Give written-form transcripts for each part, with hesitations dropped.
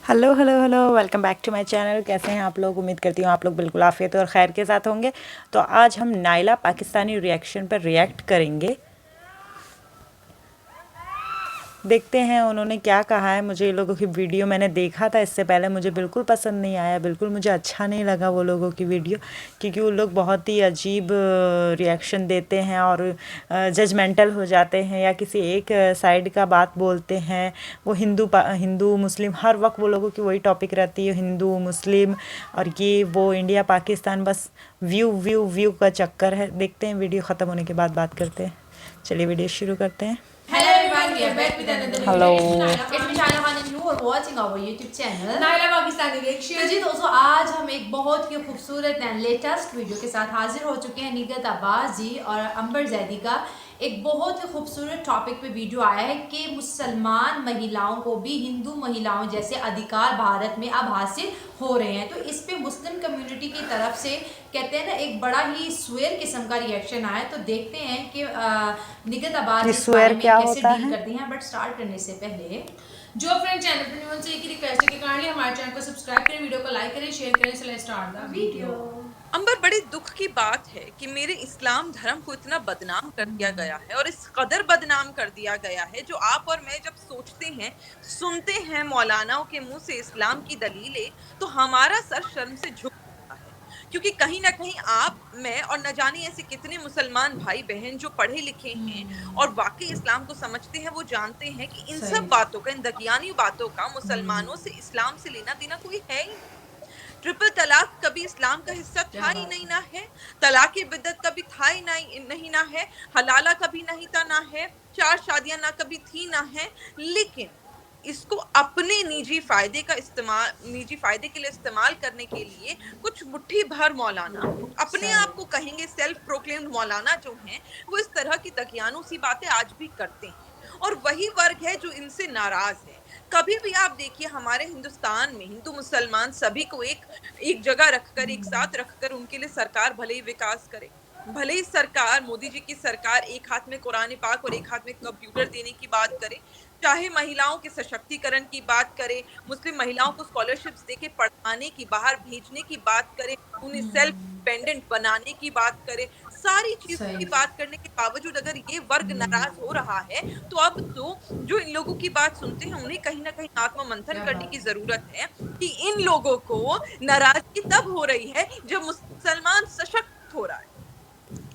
Hello hello hello, welcome back to my channel. कैसे हैं आप लोग? उम्मीद करती हूँ आप लोग बिल्कुल आफियत और खैर के साथ होंगे। तो आज हम नायला पाकिस्तानी रिएक्शन पर रिएक्ट करेंगे। देखते हैं उन्होंने क्या कहा है। मुझे ये लोगों की वीडियो मैंने देखा था इससे पहले, मुझे बिल्कुल पसंद नहीं आया, बिल्कुल मुझे अच्छा नहीं लगा वो लोगों की वीडियो, क्योंकि वो लोग बहुत ही अजीब रिएक्शन देते हैं और जजमेंटल हो जाते हैं या किसी एक साइड का बात बोलते हैं। वो हिंदू मुस्लिम हर वक्त वो लोगों की वही टॉपिक रहती है, हिंदू मुस्लिम और ये वो इंडिया पाकिस्तान, बस व्यू व्यू व्यू का चक्कर है। देखते हैं, वीडियो ख़त्म होने के बाद बात करते हैं। चलिए वीडियो शुरू करते हैं। Hello everyone, we are back with another new hello. video. It's me Shaila Khan and you are watching our YouTube channel Naila Pakistani reaction. तो जी दोस्तों, आज हम एक बहुत ही खूबसूरत एंड लेटेस्ट वीडियो के साथ हाजिर हो चुके हैं। निगहत अब्बास जी और अंबर जैदी का एक बहुत ही खूबसूरत टॉपिक पे वीडियो आया है कि मुसलमान महिलाओं को भी हिंदू महिलाओं जैसे अधिकार भारत में अब हासिल हो रहे हैं। तो इस पे मुस्लिम कम्युनिटी की तरफ से कहते हैं ना एक बड़ा ही स्वेयर किस्म का रिएक्शन आया। तो देखते हैं कि निगहत अब्बास ये इस बारे स्वेर में क्या कैसे होता डील है? करती हैं। बट स्टार्ट करने से पहले जो फ्रेंड चैनल पर न्यू उनसे एक ही रिक्वेस्ट है कि काइंडली हमारे चैनल को सब्सक्राइब करें, वीडियो को लाइक करें, शेयर करें। So let's start the video. अंबर, बड़े दुख की बात है कि मेरे इस्लाम धर्म को इतना बदनाम कर दिया गया है और इस कदर बदनाम कर दिया गया है। जो आप और मैं जब सोचते हैं, सुनते हैं मौलानाओं के मुंह से इस्लाम की दलीलें, तो हमारा सर शर्म से झुक जाता है। क्योंकि कहीं ना कहीं आप, मैं और न जाने ऐसे कितने मुसलमान भाई बहन जो पढ़े लिखे हैं और वाकई इस्लाम को समझते हैं, वो जानते हैं कि इन सब सही। बातों का, इन दकियानी बातों का मुसलमानों से, इस्लाम से लेना देना कोई है ही नहीं। ट्रिपल तलाक कभी इस्लाम का हिस्सा क्या था ही बात नहीं, है। ना है। तलाक बिद्दत कभी था ही नहीं ना है। हलाला कभी नहीं था, ना है। चार शादियां ना कभी थी, ना है। लेकिन इसको अपने निजी फायदे के लिए इस्तेमाल करने के लिए कुछ मुट्ठी भर मौलाना, अपने सही। आप को कहेंगे सेल्फ प्रोक्लेम्ड मौलाना जो हैं, वो इस तरह की दकियानों सी बातें आज भी करते हैं। और वही वर्ग है जो इनसे नाराज है। कभी भी आप देखिए, हमारे हिंदुस्तान में हिंदू मुसलमान सभी को एक एक जगह रखकर, एक साथ रखकर उनके लिए सरकार भले ही विकास करे, भले ही सरकार, मोदी जी की सरकार एक हाथ में कुरान पाक और एक हाथ में कंप्यूटर देने की बात करे, चाहे महिलाओं के सशक्तिकरण की बात करे, मुस्लिम महिलाओं को स्कॉलरशिप्स देके पढ़ाने की, बाहर भेजने की बात करे, उन्हें सेल्फ डिपेंडेंट बनाने की बात करे, सारी चीजों की सही। बात करने के बावजूद अगर ये वर्ग नाराज हो रहा है, तो अब तो जो इन लोगों की बात सुनते हैं उन्हें कहीं ना कहीं आत्म मंथन क्या करने बात की है। जरूरत है कि इन लोगों को नाराजगी तब हो रही है जब मुसलमान सशक्त हो रहा है।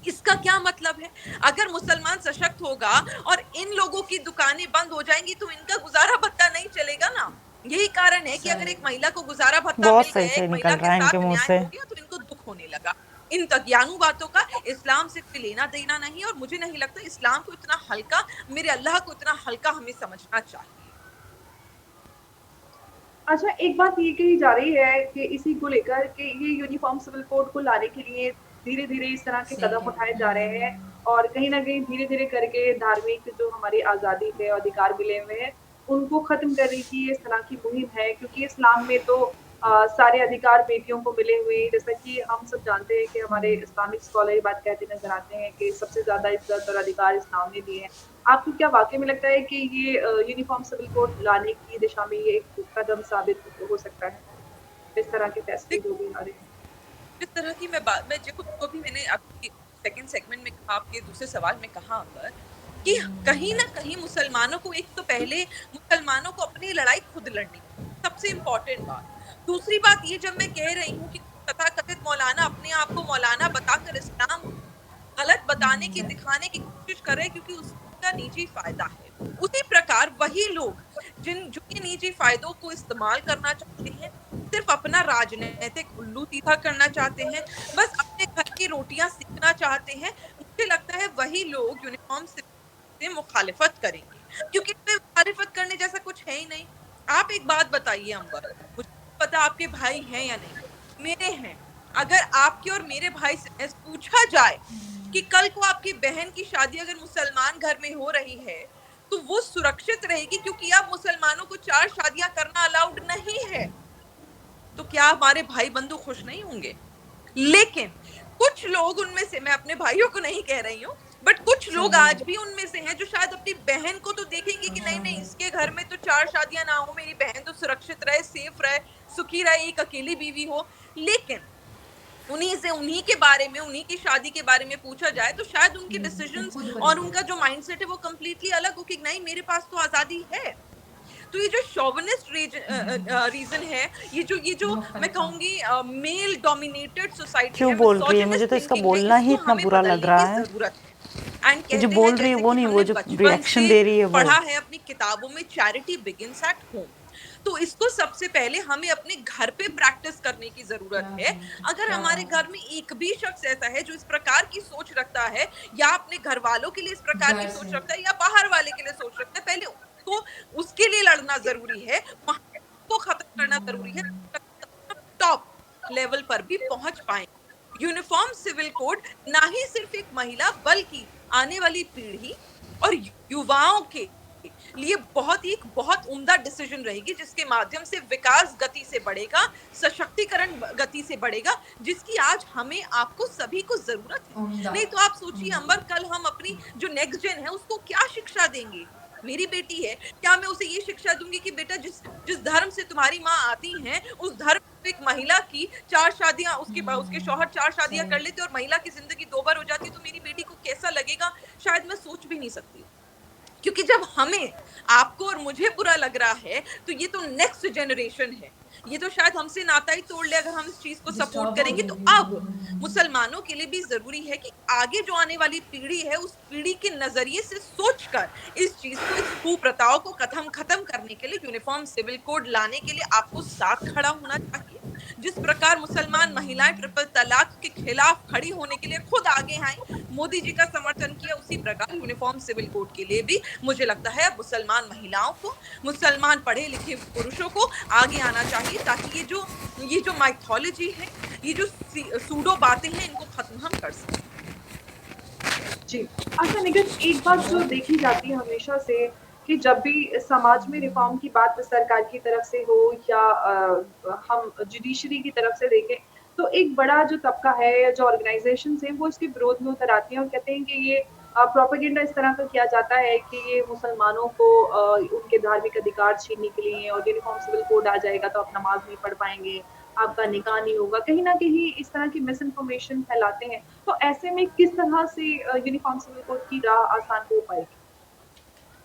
इसका क्या मतलब है? अगर मुसलमान सशक्त होगा और इन लोगों की दुकानें बंद हो जाएंगी, तो इनका गुजारा भत्ता नहीं चलेगा ना। यही कारण है कि अगर सही। एक महिला को गुजारा भत्ता बहुत मिल सही गया, एक सही महिला निकल के रहा है इनके साथ मुंह न्याय से। हो गया, तो इनको दुख होने लगा। इन तकियानु बातों का इस्लाम से कोई लेना देना नहीं, और मुझे नहीं लगता इस्लाम को इतना हल्का, मेरे अल्लाह को इतना हल्का हमें समझना चाहिए। अच्छा, एक बात ये कही जा रही है कि इसी को लेकर कि ये यूनिफ़ॉर्म सिविल कोड को लाने के लिए धीरे-धीरे इस तरह के सही कदम कह उठाए रहे जा रहे हैं और कहीं न कहीं धीरे-धीरे करके धार्मिक जो हमारी आज़ादी है, अधिकार मिले हुए हैं, उनको ख़त्म करने की इस तरह की मुहिम है, क्योंकि इस्लाम में तो सारे अधिकार बेटियों को मिले हुए हैं। जैसा कि हम सब जानते हैं कि हमारे इस्लामिक स्कॉलर ये बात कहते नज़र आते हैं कि सबसे ज़्यादा इज़्ज़त और अधिकार इस्लाम ने दिए हैं। आपको क्या वाक़ई में लगता है कि ये यूनिफ़ॉर्म सिविल कोड लाने की दिशा में ये एक कदम साबित हो सकता है? इस तरह के फैसले जो भी आ रहे हैं? जिस तरह की मैं जो भी मैंने आपकी सेकंड सेगमेंट में कहा, आपके दूसरे सवाल में कहा अंबर, कि कहीं ना कहीं मुसलमानों को, एक तो पहले मुसलमानों को अपनी लड़ाई खुद लड़नी, सबसे इंपॉर्टेंट बात। दूसरी बात ये, जब मैं कह रही हूँ कि तथाकथित मौलाना अपने आप को मौलाना बताकर इस्लाम गलत बताने की, दिखाने की कोशिश कर रहे हैं, क्योंकि उसका निजी फायदा है। उसी प्रकार वही लोग जो ये निजी फायदों को इस्तेमाल करना चाहते हैं, सिर्फ अपना राजनीतिक उल्लू सीधा करना चाहते हैं, बस अपने घर की रोटियां सीखना चाहते हैं, मुझे लगता है वही लोग यूनिफॉर्म से मुखालिफत करेंगे, क्योंकि इसमें मुखालिफत करने जैसा कुछ है ही नहीं। आप एक बात बताइए अंबर, मुझे पता आपके भाई हैं या नहीं, मेरे हैं। अगर आपके और मेरे भाई से पूछा जाए कि कल को आपकी बहन की शादी अगर मुसलमान घर में हो रही है, तो वो सुरक्षित रहेगी, क्योंकि अब मुसलमानों को चार शादियां करना अलाउड नहीं है। तो क्या हमारे भाई बंधु खुश नहीं होंगे? लेकिन कुछ लोग, उनमें से मैं अपने भाइयों को नहीं कह रही हूँ, बट कुछ लोग सही आज है। भी उनमें से हैं जो शायद अपनी बहन को तो देखेंगे कि नहीं नहीं, इसके घर में तो 4 शादियां ना हो, मेरी बहन तो सुरक्षित रहे, सेफ रहे, सुखी रहे, एक अकेली बीवी हो। लेकिन उन्हीं से, उन्हीं के बारे में, उन्हीं की शादी के बारे में पूछा जाए तो शायद उनके वो डिसीजंस खुद और बनेंगे। उनका जो माइंडसेट है वो कंप्लीटली अलग हो कि नहीं, मेरे पास तो आजादी है। तो ये जो शोविनिस्ट रीजन है, ये जो बहुत मैं अच्छा। कहूंगी मेल डोमिनेटेड सोसाइटी क्यों है, बोल रही है? मुझे मिसोजिनिस्ट तो इसका थिंकिंग है, बोलना ही इसको इतना हमें बुरा लग बदलने रहा की है। जरूरत है। एंड ये जो कहते हैं बोल रही है जैसे वो कि नहीं, वो हमने जो बचपन रिएक्शन से दे रही है वो। पढ़ा है अपनी किताबों में, चैरिटी बिगिंस एट होम। तो इसको सबसे पहले हमें अपने घर पे प्रैक्टिस करने की जरूरत क्या है। बात है, अगर क्या हमारे बात है। घर में एक भी शख्स ऐसा है जो इस प्रकार की सोच रखता है, या अपने घर वालों के लिए इस प्रकार की घर सोच से रखता है, या बाहर वाले के लिए सोच रखता है, पहले उसको, उसके लिए लड़ना जरूरी है, वहां को खत्म करना जरूरी है, टॉप लेवल पर भी पहुंच पाए। यूनिफॉर्म सिविल कोड ना ही सिर्फ एक महिला बल्कि आने वाली पीढ़ी और युवाओं के लिए बहुत उम्दा डिसीजन रहेगी, जिसके माध्यम से विकास गति से बढ़ेगा, सशक्तिकरण गति से बढ़ेगा, जिसकी आज हमें, आपको सभी को जरूरत है। उम्दा। नहीं तो आप सोचिए उम्दा। अंबर, कल हम अपनी जो नेक्स्ट जेन है उसको क्या शिक्षा देंगे? मेरी बेटी है, क्या मैं उसे ये शिक्षा दूंगी कि बेटा जिस जिस धर्म से तुम्हारी माँ आती हैं, उस धर्म में एक महिला की 4 शादियां, उसके शौहर 4 शादियां सही। कर लेते और महिला की जिंदगी 2 बार हो जाती, तो मेरी बेटी को कैसा लगेगा? शायद मैं सोच भी नहीं सकती। क्योंकि जब हमें, आपको और मुझे बुरा लग रहा है, तो ये तो नेक्स्ट जनरेशन है। ये तो शायद हमसे नाता ही तोड़ ले अगर हम इस चीज को सपोर्ट डिस्टर्ब हो करेंगे। तो जाएगी। अब मुसलमानों के लिए भी जरूरी है कि आगे जो आने वाली पीढ़ी है, उस पीढ़ी के नजरिए से सोचकर इस चीज को, इस कुप्रथाओं को खत्म खत्म करने के लिए, यूनिफॉर्म सिविल कोड लाने के लिए आपको साथ खड़ा होना चाहिए। जिस प्रकार मुसलमान महिलाएं ट्रिपल तलाक के खिलाफ खड़ी होने के लिए खुद आगे आई, मोदी जी का समर्थन किया, उसी प्रकार यूनिफॉर्म सिविल कोड के लिए भी मुझे लगता है अब मुसलमान महिलाओं को, मुसलमान पढ़े लिखे पुरुषों को आगे आना चाहिए, ताकि ये जो माइथोलॉजी है, ये जो सूडो बातें हैं, इनको खत्म हम कर सकें। जी। अच्छा निखिल, एक बात जो देखी जाती है हमेशा से कि जब भी समाज में रिफ़ॉर्म की बात सरकार की तरफ से हो या हम जुडिशरी की तरफ से देखें, तो एक बड़ा जो तबका है या जो ऑर्गनाइज़ेशंस हैं, वो इसके विरोध में उतर आती हैं और कहते हैं कि ये प्रोपेगेंडा इस तरह का किया जाता है कि ये मुसलमानों को उनके धार्मिक अधिकार छीनने के लिए, और यूनिफ़ॉर्म सिविल कोड आ जाएगा तो आप नमाज़ नहीं पढ़ पाएँगे, आपका निकाह नहीं होगा। कहीं न कहीं इस तरह की मिस इन्फॉर्मेशन फैलाते हैं। तो ऐसे में किस तरह से यूनिफ़ॉर्म सिविल कोड की राह आसान हो पाएगी?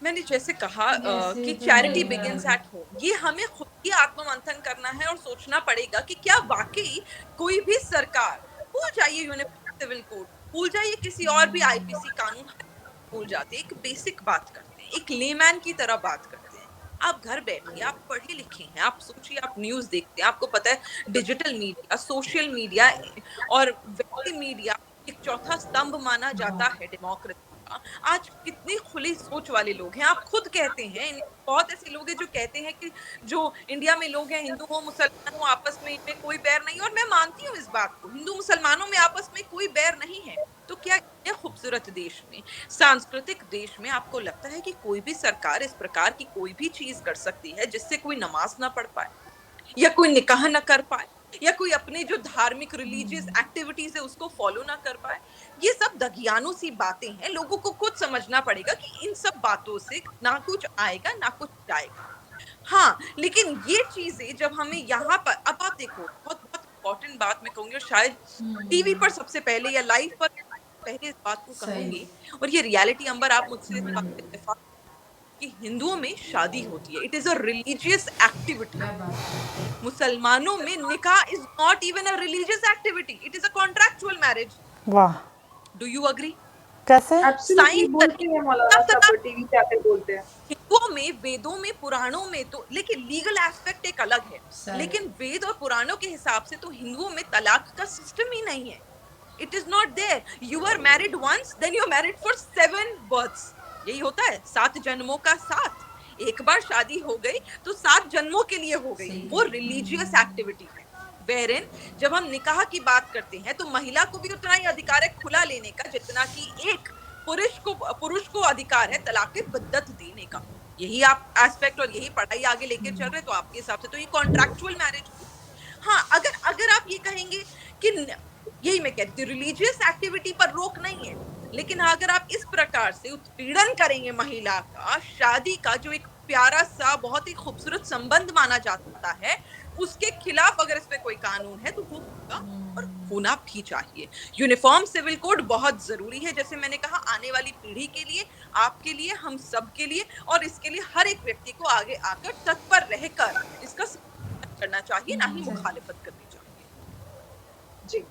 मैंने जैसे कहा ऐसे कि तो चैरिटी नहीं बिगिंस है। एट होम, ये हमें खुद ही आत्ममंथन करना है और सोचना पड़ेगा कि क्या वाकई कोई भी सरकार, भूल जाइए यूनिफॉर्म सिविल कोड, भूल जाइए किसी और भी आईपीसी कानून, भूल जाते हैं, एक बेसिक बात करते हैं, एक लेमैन की तरह बात करते हैं। आप घर बैठिए, आप पढ़े लिखे हैं, आप सोचिए, आप न्यूज़ देखते हैं, आपको पता है डिजिटल मीडिया, सोशल मीडिया और वैसे मीडिया एक चौथा स्तंभ माना जाता बहुत। है डेमोक्रेसी का। आज कितनी खुली सोच वाले लोग हैं, आप खुद कहते हैं, बहुत ऐसे लोग हैं जो कहते हैं कि जो इंडिया में लोग हैं, हिंदू हो मुसलमान हो, आपस में इनमें कोई बैर नहीं, और मैं मानती हूँ इस बात को, हिंदू मुसलमानों में आपस में कोई बैर नहीं है। तो क्या ये खूबसूरत देश में, सांस्कृतिक देश में आपको लगता है कि कोई भी सरकार इस प्रकार की कोई भी चीज कर सकती है जिससे कोई नमाज ना पढ़ पाए, या कोई निकाह ना कर पाए, या कोई अपने जो धार्मिक रिलीजियस एक्टिविटीज है उसको फॉलो ना कर पाए? ये सब दगियानों सी बातें हैं, लोगों को खुद समझना पड़ेगा कि इन सब बातों से ना कुछ आएगा ना कुछ जाएगा। हाँ, लेकिन ये चीजें जब हमें यहाँ पर, अब आप देखो, बहुत बहुत इंपॉर्टेंट बात मैं कहूंगी, और शायद टीवी पर सबसे पहले या लाइव पर पहले इस बात को सही। कहूंगी, और ये रियलिटी, अंबर आप मुझसे इस बात पे इत्तेफाक, कि हिंदुओं में शादी होती है, it is a religious activity. क्या बात है। मुसलमानों में निकाह is not even a religious activity, it is a contractual marriage. वाह! Do you agree? कैसे? एब्सोल्युटली साइन बोलते करके हैं मौलाना तब साहब, तलाक। पर टीवी पे आकर बोलते हैं। हिंदुओं में, वेदों में, पुराणों में तो, लेकिन लीगल एस्पेक्ट एक अलग है, सही। लेकिन वेद और पुराणों के हिसाब से तो हिंदुओं में तलाक का सिस्टम ही नहीं है। It is not there. You are married once, then you are married for 7 births. यही होता है, 7 जन्मों का साथ। एक बार शादी हो गई तो 7 जन्मों के लिए हो गई। सही। वो रिलीजियस एक्टिविटी है। वेरिन जब हम निकाह की बात करते हैं तो महिला को भी उतना ही अधिकार है खुला लेने का जितना कि एक पुरुष को अधिकार है तलाक के बिद्दत देने का। यही आप एस्पेक्ट और यही पढ़ाई आगे लेके चल रहे, तो आपके हिसाब से तो ये कॉन्ट्रैक्चुअल मैरिज हुई। हाँ, अगर आप ये कहेंगे कि यही मैं कहती हूँ, रिलीजियस एक्टिविटी पर रोक नहीं है, लेकिन अगर आप इस प्रकार से उत्पीड़न करेंगे महिला का, शादी का जो एक प्यारा सा बहुत ही खूबसूरत संबंध माना जाता है, उसके खिलाफ अगर इस पे कोई कानून है तो वो होगा और होना भी चाहिए। यूनिफॉर्म सिविल कोड बहुत जरूरी है, जैसे मैंने कहा, आने वाली पीढ़ी के लिए, आपके लिए, हम सब के लिए, और इसके लिए हर एक व्यक्ति को आगे आकर तत्पर रहकर इसका समर्थन करना चाहिए, ना ही मुखालिफत करनी चाहिए। जी।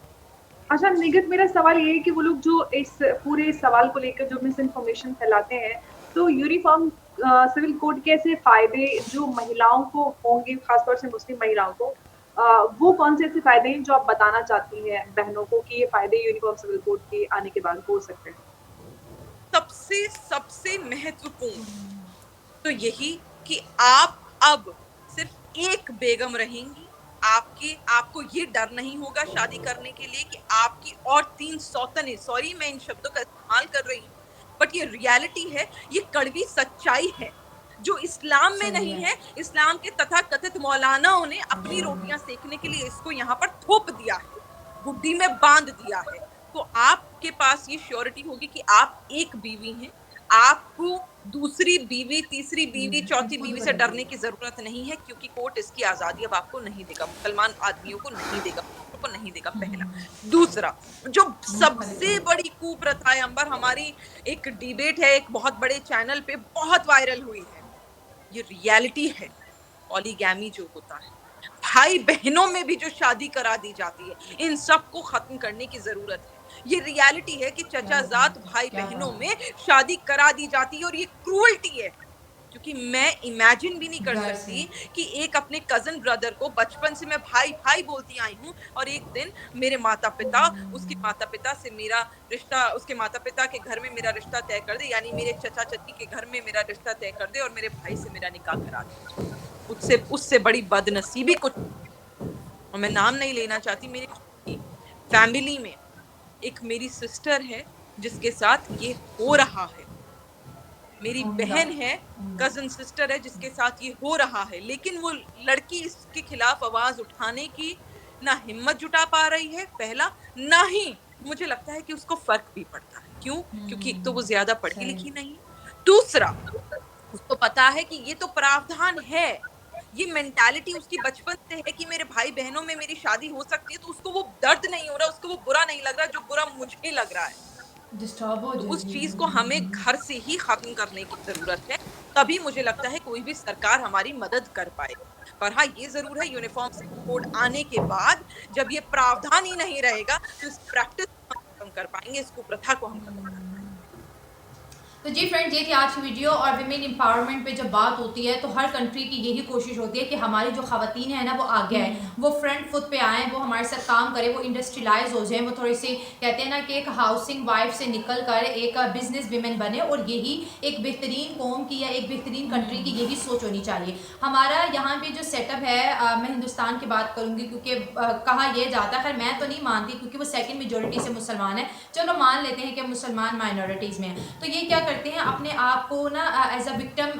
अच्छा निगत, मेरा सवाल ये है कि वो लोग जो इस पूरे सवाल को लेकर जो मिस इन्फॉर्मेशन फैलाते हैं, तो यूनिफॉर्म सिविल कोड के ऐसे फायदे जो महिलाओं को होंगे, खासतौर से मुस्लिम महिलाओं को, वो कौन से ऐसे फायदे हैं जो आप बताना चाहती हैं बहनों को कि ये फायदे यूनिफॉर्म सिविल कोड के आने के बाद हो सकते हैं? सबसे सबसे महत्वपूर्ण तो यही कि आप अब सिर्फ एक बेगम रहेंगी। आपको ये डर नहीं होगा शादी करने के लिए कि आपकी और 3 सौतने, सॉरी मैं इन शब्दों का इस्तेमाल कर रही हूँ, बट ये रियलिटी है, ये कड़वी सच्चाई है जो इस्लाम में नहीं है। इस्लाम के तथाकथित मौलानाओं ने अपनी रोटियां सेकने के लिए इसको यहाँ पर थोप दिया है, गुड्डी में बांध दिया है। तो आपके पास ये श्योरिटी होगी कि आप एक बीवी हैं, आपको दूसरी बीवी, तीसरी बीवी, चौथी बीवी से डरने की जरूरत नहीं है, क्योंकि कोर्ट इसकी आजादी अब आपको नहीं देगा, मुसलमान आदमियों को नहीं देगा, पुरुषों को नहीं देगा, पहला। दूसरा, जो सबसे बड़ी कुप्रथा है अंबर, हमारी एक डिबेट है एक बहुत बड़े चैनल पे बहुत वायरल हुई है, ये रियलिटी है, पॉलीगैमी जो होता है, भाई बहनों में भी जो शादी करा दी जाती है, इन सब को खत्म करने की जरूरत है। ये रियलिटी है कि चचाजात भाई बहनों में शादी करा दी जाती है, और ये क्रूअल्टी है, क्योंकि मैं इमेजिन भी नहीं कर सकती कि एक अपने कजन ब्रदर को बचपन से मैं भाई भाई बोलती आई हूँ, और एक दिन मेरे माता पिता, उसके माता पिता से मेरा रिश्ता, उसके माता पिता के घर में मेरा रिश्ता तय कर दे, यानी मेरे चचा चची के घर में मेरा रिश्ता तय कर दे, और मेरे भाई से मेरा निकाह करा दे। उससे बड़ी बदनसीबी कुछ, और मैं नाम नहीं लेना चाहती, मेरी फैमिली में एक मेरी सिस्टर है जिसके साथ ये हो रहा है, मेरी बहन है, कजन सिस्टर है जिसके साथ ये हो रहा है, लेकिन वो लड़की इसके खिलाफ आवाज उठाने की ना हिम्मत जुटा पा रही है, पहला, ना ही मुझे लगता है कि उसको फर्क भी पड़ता है। क्यों? क्योंकि एक तो वो ज्यादा पढ़ी लिखी नहीं है, दूसरा उसको पता है कि ये तो प्रावधान है, ये मेंटालिटी उसकी बचपन से है कि मेरे भाई बहनों में मेरी शादी हो सकती है, तो उसको वो दर्द नहीं हो रहा, उसको वो बुरा नहीं लग रहा जो बुरा मुझे लग रहा है। तो उस चीज को हमें घर से ही खत्म करने की जरूरत है, तभी मुझे लगता है कोई भी सरकार हमारी मदद कर पाएगी। पर हाँ, ये जरूर है, यूनिफॉर्म सिविल कोड आने के बाद जब ये प्रावधान ही नहीं रहेगा तो इस प्रैक्टिस को हम खत्म कर पाएंगे, इस कुप्रथा को हम खत्म कर पाएंगे। तो जी फ्रेंड्स, ये थी आज की वीडियो। और विमेन एम्पावरमेंट पे जब बात होती है तो हर कंट्री की यही कोशिश होती है कि हमारी जो खवातीन है ना वो आगे आए, वो फ्रंट फुट पे आए, वो हमारे साथ काम करें, वो इंडस्ट्रियलाइज हो जाए, वो थोड़ी सी कहते हैं ना कि एक हाउसिंग वाइफ से निकल कर एक बिजनेस विमेन बने। और यही एक बेहतरीन कौम की या एक बेहतरीन कंट्री की यही सोच होनी चाहिए। हमारा यहाँ पे जो सेटअप है, मैं हिंदुस्तान की बात करूँगी क्योंकि कहा यह जाता है, खैर मैं तो नहीं मानती क्योंकि वो सेकेंड मेजोरिटी से मुसलमान है, चलो मान लेते हैं कि मुसलमान माइनॉरिटीज़ में है, तो ये क्या करते हैं, अपने आप को ना एज अ विक्टिम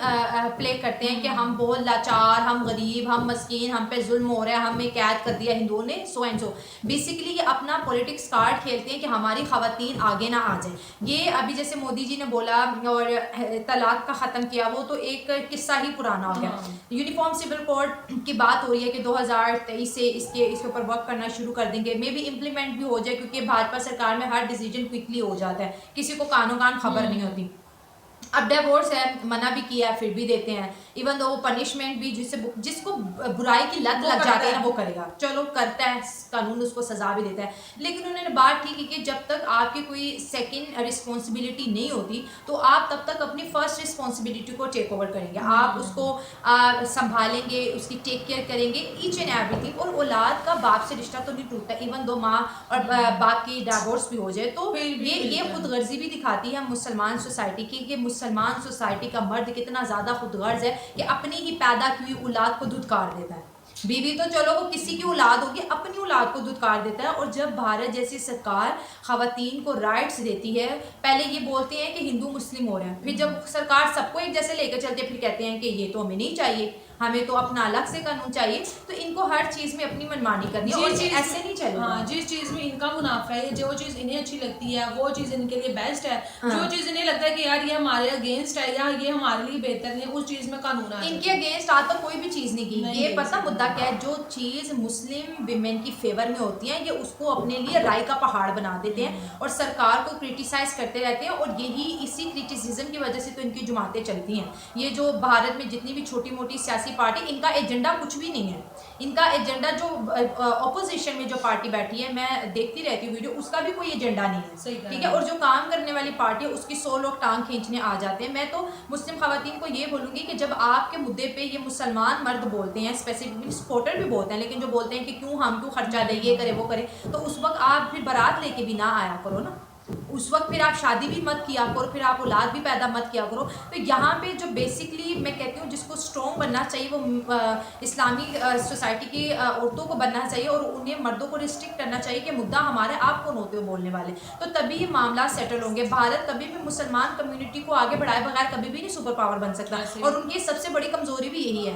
प्ले करते हैं कि हम बहुत लाचार, हम गरीब, हम मस्कीन, हम पे जुल्म हो रहा है, हमें कैद कर दिया हिंदुओं ने, सो एंड सो। बेसिकली ये अपना पॉलिटिक्स कार्ड खेलते हैं कि हमारी खवातीन आगे ना आ जाए। ये अभी जैसे मोदी जी ने बोला और तलाक का ख़त्म किया, वो तो एक किस्सा ही पुराना हो गया। यूनिफॉर्म सिविल कोड की बात हो रही है कि 2023 से इसके ऊपर वर्क करना शुरू कर देंगे, मे बी इम्प्लीमेंट भी हो जाए, क्योंकि भाजपा सरकार में हर डिसीजन क्विकली हो जाता है, किसी को कानों कान खबर नहीं होती। अब डिवोर्स है, मना भी किया है, फिर भी देते हैं, इवन दो पनिशमेंट भी, जिसको बुराई की लत लग जाती है ना वो करेगा, चलो करता है, कानून उसको सजा भी देता है। लेकिन उन्होंने बात की कि जब तक आपकी कोई सेकंड रिस्पॉन्सिबिलिटी नहीं होती तो आप तब तक अपनी फर्स्ट रिस्पॉन्सिबिलिटी को टेक ओवर करेंगे, आप उसको संभालेंगे, उसकी टेक केयर करेंगे, ईच एंड एवरीथिंग। और औलाद का बाप से रिश्ता तो नहीं टूटता, इवन दो माँ और बाप की डिवोर्स भी हो जाए, तो ये खुदगर्जी भी दिखाती है मुसलमान सोसाइटी की, कि मुसलमान सोसाइटी का मर्द कितना ज़्यादा खुदगर्ज है कि अपनी ही पैदा की हुई औलाद को धुतकार देता है। बीवी तो चलो वो किसी की औलाद होगी, अपनी औलाद को धुतकार देता है। और जब भारत जैसी सरकार खवातीन को राइट्स देती है, पहले ये बोलते हैं कि हिंदू मुस्लिम हो रहे हैं, फिर जब सरकार सबको एक जैसे लेकर चलती है फिर कहते हैं कि ये तो हमें नहीं चाहिए। हमें तो अपना अलग से कानून चाहिए। तो इनको हर चीज़ में अपनी मनमानी करनी है और जिस चीज़ ऐसे नहीं चलेगा। हाँ, जिस चीज़ में इनका मुनाफा है, जो चीज़ इन्हें अच्छी लगती है वो चीज़ इनके लिए बेस्ट है। जो चीज़ इन्हें लगता है कि यार ये हमारे अगेंस्ट है या ये हमारे लिए बेहतर नहीं है, उस चीज़ में कानून आ इनके अगेंस्ट आज तक कोई भी चीज़ नहीं की। नहीं ये की पता सही मुद्दा क्या है, जो चीज़ मुस्लिम विमेन की फेवर में होती है ये उसको अपने लिए राय का पहाड़ बना देते हैं और सरकार को क्रिटिसाइज करते रहते हैं। और यही इसी क्रिटिसिज्म की वजह से तो इनकी जुमातें चलती हैं। ये जो भारत में जितनी भी छोटी मोटी सियासी पार्टी, इनका एजेंडा कुछ भी नहीं है। इनका एजेंडा जो ऑपोजिशन में जो पार्टी बैठी है, मैं देखती रहती हूँ वीडियो, उसका भी कोई एजेंडा नहीं है। सही कहा। ठीक है। और जो काम करने वाली पार्टी है उसकी 100 लोग टांग खींचने आ जाते हैं। मैं तो मुस्लिम खवातीन को ये बोलूँगी कि जब आपके मुद्दे पे ये मुसलमान मर्द बोलते हैं, स्पेसिफिकली सपोर्टर भी बोलते हैं, लेकिन जो बोलते हैं कि क्यों खर्चा दे, ये करे वो करे, तो उस वक्त आप फिर बारात लेके भी ना आया करो ना। उस वक्त फिर आप शादी भी मत किया करो, फिर आप औलाद भी पैदा मत किया करो। तो यहाँ पे जो बेसिकली मैं कहती हूँ जिसको स्ट्रॉन्ग बनना चाहिए वो इस्लामी सोसाइटी की औरतों को बनना चाहिए और उन्हें मर्दों को रिस्ट्रिक्ट करना चाहिए कि मुद्दा हमारे आप कौन होते हो बोलने वाले। तो तभी ये मामला सेटल होंगे। भारत कभी भी मुसलमान कम्युनिटी को आगे बढ़ाए बगैर कभी भी नहीं सुपर पावर बन सकता और उनकी सबसे बड़ी कमजोरी भी यही है।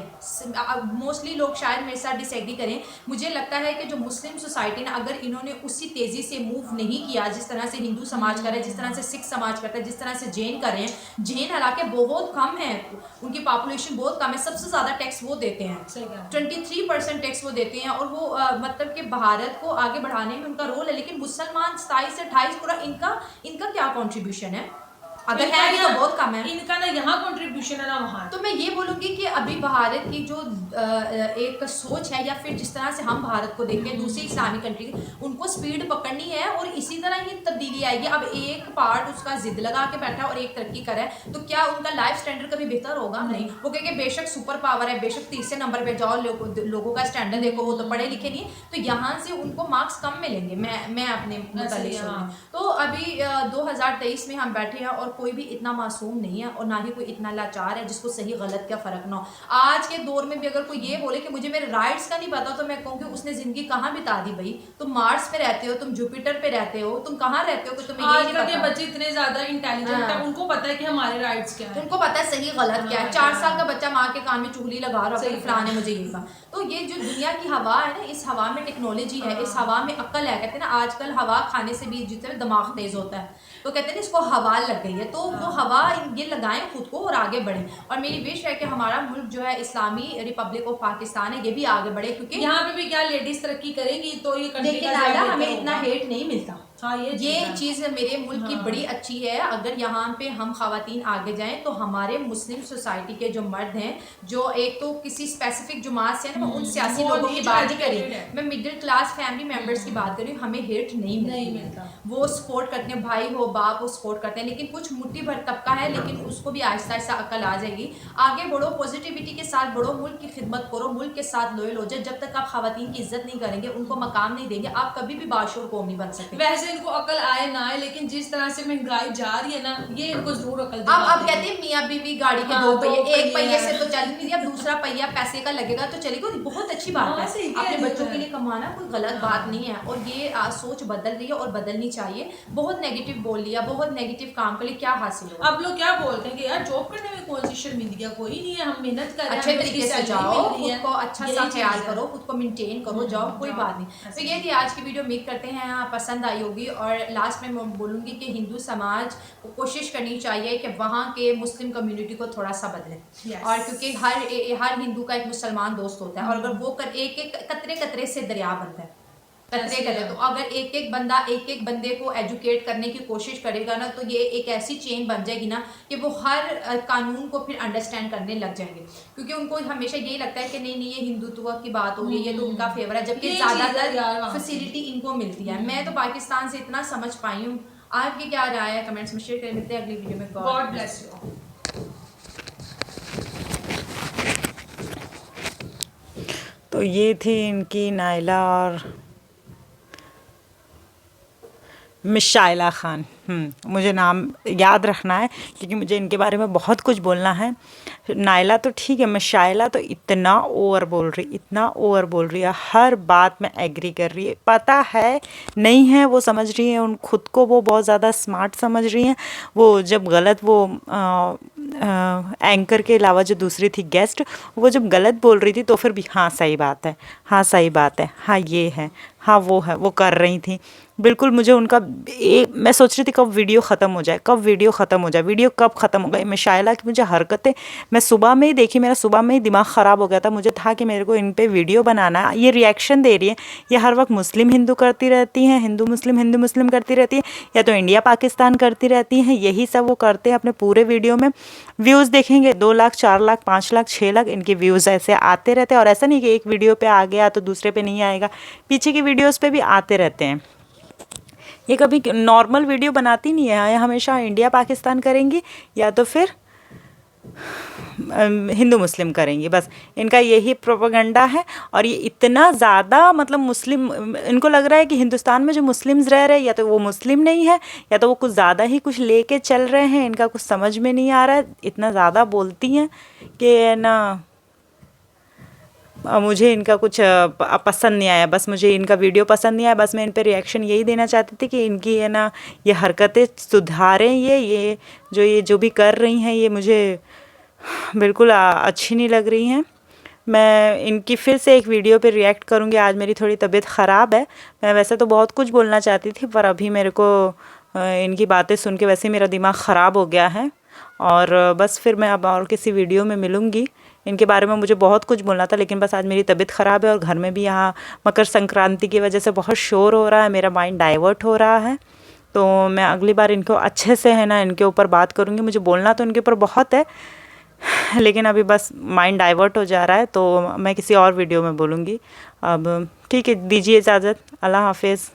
मोस्टली लोग शायद मेरे साथ डिसएग्री करें, मुझे लगता है कि जो मुस्लिम सोसाइटी ने अगर इन्होंने उसी तेजी से मूव नहीं किया जिस तरह से हिंदू समाज करे, जिस तरह से सिख समाज करता है, जिस तरह से जैन कर रहे हैं। जैन हालांकि बहुत कम है, उनकी पॉपुलेशन बहुत कम है, सबसे ज्यादा टैक्स वो देते हैं, 23% टैक्स वो देते हैं और वो मतलब कि भारत को आगे बढ़ाने में उनका रोल है। लेकिन मुसलमान 27 से 28 पूरा इनका क्या कॉन्ट्रीब्यूशन है? अगर है भी तो बहुत कम है। इनका ना यहाँ कंट्रीब्यूशन है ना वहाँ। तो मैं ये बोलूँगी कि अभी भारत की जो एक सोच है या फिर जिस तरह से हम भारत को देखते हैं दूसरी इस्लामिक कंट्री, उनको स्पीड पकड़नी है और इसी तरह ही तब्दीली आएगी। अब एक पार्ट उसका जिद लगा के बैठा है और एक तरक्की करे तो क्या उनका लाइफ स्टैंडर्ड कभी बेहतर होगा? नहीं। वो कहेंगे बेशक सुपर पावर है, बेशक तीसरे नंबर पे जाओ, लोगों का स्टैंडर्ड देखो, वो तो पढ़े लिखे नहीं, तो यहाँ से उनको मार्क्स कम मिलेंगे। मैं अपने मुतालिक तो अभी 2023 में हम बैठे हैं और कोई भी इतना मासूम नहीं है और ना ही कोई इतना लाचार है जिसको सही गलत का फर्क ना हो। आज के दौर में भी अगर कोई ये बोले कि मुझे मेरे राइट्स का नहीं पता, तो मैं कहूँगी उसने जिंदगी कहाँ बिता दी भाई। तुम मार्स पे रहते हो, तुम जुपिटर पे रहते हो, तुम कहाँ रहते हो कि तुम्हें ये नहीं पता? बच्चे इतने ज्यादा इंटेलिजेंट है, उनको पता है कि हमारे राइट्स क्या है, उनको पता है सही गलत क्या है। 4 साल का बच्चा माँ के कान में चुगली लगा रहा है, फलाने मुझे ये कहा। तो ये जो दुनिया की हवा है ना, इस हवा में टेक्नोलॉजी है, इस हवा में अक्ल है। कहते हैं ना आजकल हवा खाने से भी जितने दिमाग तेज होता है, तो कहते हैं इसको हवा लग गई है। तो वो हवा ये लगाएं खुद को और आगे बढ़ें। और मेरी विश है कि हमारा मुल्क जो है इस्लामी रिपब्लिक ऑफ पाकिस्तान है, ये भी आगे बढ़े, क्योंकि यहाँ पे भी क्या लेडीज तरक्की करेंगी तो ये लेकिन हमें इतना हेट नहीं मिलता। हाँ, ये चीज़ मेरे मुल्क की बड़ी अच्छी है। अगर यहाँ पे हम खवातीन आगे जाएं तो हमारे मुस्लिम सोसाइटी के जो मर्द हैं, जो एक तो किसी स्पेसिफिक जमात से है ना, उन सियासी लोगों की बात नहीं करी, मैं मिडिल क्लास फैमिली मेंबर्स की बात कर रही हूँ, हमें हेट नहीं मिलता। वो सपोर्ट करते हैं, भाई हो बाप हो सपोर्ट करते हैं। लेकिन कुछ मुट्ठी भर तबका है, लेकिन उसको भी आहिस्ता आहिस्ता अकल आ जाएगी। आगे बढ़ो, पॉजिटिविटी के साथ बढ़ो, मुल्क की खिदमत करो, मुल्क के साथ लोयल हो जाए। जब तक आप खवातीन की इज्जत नहीं करेंगे, उनको मकाम नहीं देंगे, आप कभी भी बाशूर कौम नहीं बन सकते। वैसे इनको अकल आए ना आए, लेकिन जिस तरह से महंगाई जा रही है ना, ये इनको जरूर अकल अब कहते हैं मियाँ बीवी गाड़ी के दो पहिए, एक पहिए से तो चल नहीं, अब दूसरा पहिया पैसे का लगेगा तो चलेगा। बहुत अच्छी बात है, अपने बच्चों के लिए कमाना कोई गलत बात नहीं है। और ये सोच बदल रही है और बदलनी चाहिए। बहुत नेगेटिव बोल लिया, बहुत नेगेटिव काम कर लिया, क्या हासिल होगा? अब लोग क्या बोलते हैं कि यार जॉब करने में कौन सी शर्मिंदगी, कोई नहीं है, हम मेहनत कर रहे हैं, अच्छे तरीके से जाओ, खुद को अच्छा सा ख्याल है। करो, खुद को मेंटेन करो, जाओ, कोई बात नहीं। तो ये थी आज की वीडियो, उम्मीद करते हैं पसंद आई होगी। और लास्ट में मैं बोलूँगी कि हिंदू समाज को कोशिश करनी चाहिए कि वहाँ के मुस्लिम कम्युनिटी को थोड़ा सा बदले। और क्योंकि हर हिंदू का एक मुसलमान दोस्त होता है, और अगर वो एक एक कतरे कतरे से दरिया बनता है, कतरे कतरे, तो अगर एक एक बंदा एक एक बंदे को एजुकेट करने की कोशिश करेगा ना, तो ये एक ऐसी चेन बन जाएगी ना कि वो हर कानून को फिर अंडरस्टैंड करने लग जाएंगे। क्योंकि उनको हमेशा यही लगता है कि नहीं ये हिंदुत्व की बात हो रही है, ये तो उनका फेवर है, जबकि ज़्यादातर फैसिलिटी इनको मिलती है। मैं तो पाकिस्तान से इतना समझ पाई हूँ। आपकी क्या राय है कमेंट्स में शेयर करें। मिलते हैं अगली वीडियो में। God bless you. तो ये थी इनकी नाइला और मिशाइला खान। मुझे नाम याद रखना है क्योंकि मुझे इनके बारे में बहुत कुछ बोलना है। नाइला तो ठीक है, मिशाइला तो इतना ओवर बोल रही है, हर बात में एग्री कर रही है। पता है नहीं है, वो समझ रही है, उन खुद को वो बहुत ज़्यादा स्मार्ट समझ रही हैं। वो जब गलत वो एंकर के अलावा जो दूसरी थी गेस्ट, वो जब गलत बोल रही थी तो फिर भी हाँ सही बात है, हाँ सही बात है, हाँ ये है, हाँ वो है, वो कर रही थी। बिल्कुल मुझे उनका मैं सोच रही थी कब वीडियो ख़त्म हो जाए, कब वीडियो ख़त्म हो जाए, वीडियो कब ख़त्म हो गई। मिशाइला की मुझे हरकतें मैं सुबह में ही देखी, मेरा सुबह में ही दिमाग ख़राब हो गया था। मुझे था कि मेरे को इन पे वीडियो बनाना है। ये रिएक्शन दे रही है, ये हर वक्त मुस्लिम हिंदू करती रहती हैं, हिंदू मुस्लिम करती रहती है, या तो इंडिया पाकिस्तान करती रहती हैं, यही सब वो करते हैं अपने पूरे वीडियो में। व्यूज़ देखेंगे 2 लाख 4 लाख 5 लाख 6 लाख इनके व्यूज़ ऐसे आते रहते हैं। और ऐसा नहीं कि एक वीडियो पे आ गया तो दूसरे पे नहीं आएगा, पीछे की वीडियोस पे भी आते रहते हैं। ये कभी नॉर्मल वीडियो बनाती नहीं है, ये हमेशा इंडिया पाकिस्तान करेंगी या तो फिर हिंदू मुस्लिम करेंगी, बस इनका यही प्रोपेगेंडा है। और ये इतना ज़्यादा मतलब मुस्लिम, इनको लग रहा है कि हिंदुस्तान में जो मुस्लिम्स रह रहे हैं या तो वो मुस्लिम नहीं है या तो वो कुछ ज़्यादा ही कुछ लेके चल रहे हैं, इनका कुछ समझ में नहीं आ रहा है। इतना ज़्यादा बोलती हैं कि ना मुझे इनका कुछ पसंद नहीं आया, बस मुझे इनका वीडियो पसंद नहीं आया। बस मैं इन पे रिएक्शन यही देना चाहती थी कि इनकी है ना ये हरकतें सुधारें, ये जो भी कर रही हैं ये मुझे बिल्कुल अच्छी नहीं लग रही हैं। मैं इनकी फिर से एक वीडियो पे रिएक्ट करूँगी। आज मेरी थोड़ी तबीयत ख़राब है, मैं वैसे तो बहुत कुछ बोलना चाहती थी पर अभी मेरे को इनकी बातें सुन के वैसे ही मेरा दिमाग ख़राब हो गया है। और बस फिर मैं अब और किसी वीडियो में मिलूँगी। इनके बारे में मुझे बहुत कुछ बोलना था लेकिन बस आज मेरी तबीयत ख़राब है और घर में भी यहाँ मकर संक्रांति की वजह से बहुत शोर हो रहा है, मेरा माइंड डाइवर्ट हो रहा है। तो मैं अगली बार इनको अच्छे से है ना इनके ऊपर बात करूँगी। मुझे बोलना तो इनके ऊपर बहुत है लेकिन अभी बस माइंड डाइवर्ट हो जा रहा है, तो मैं किसी और वीडियो में बोलूँगी। अब ठीक है, दीजिए इजाज़त, अल्लाह हाफिज़।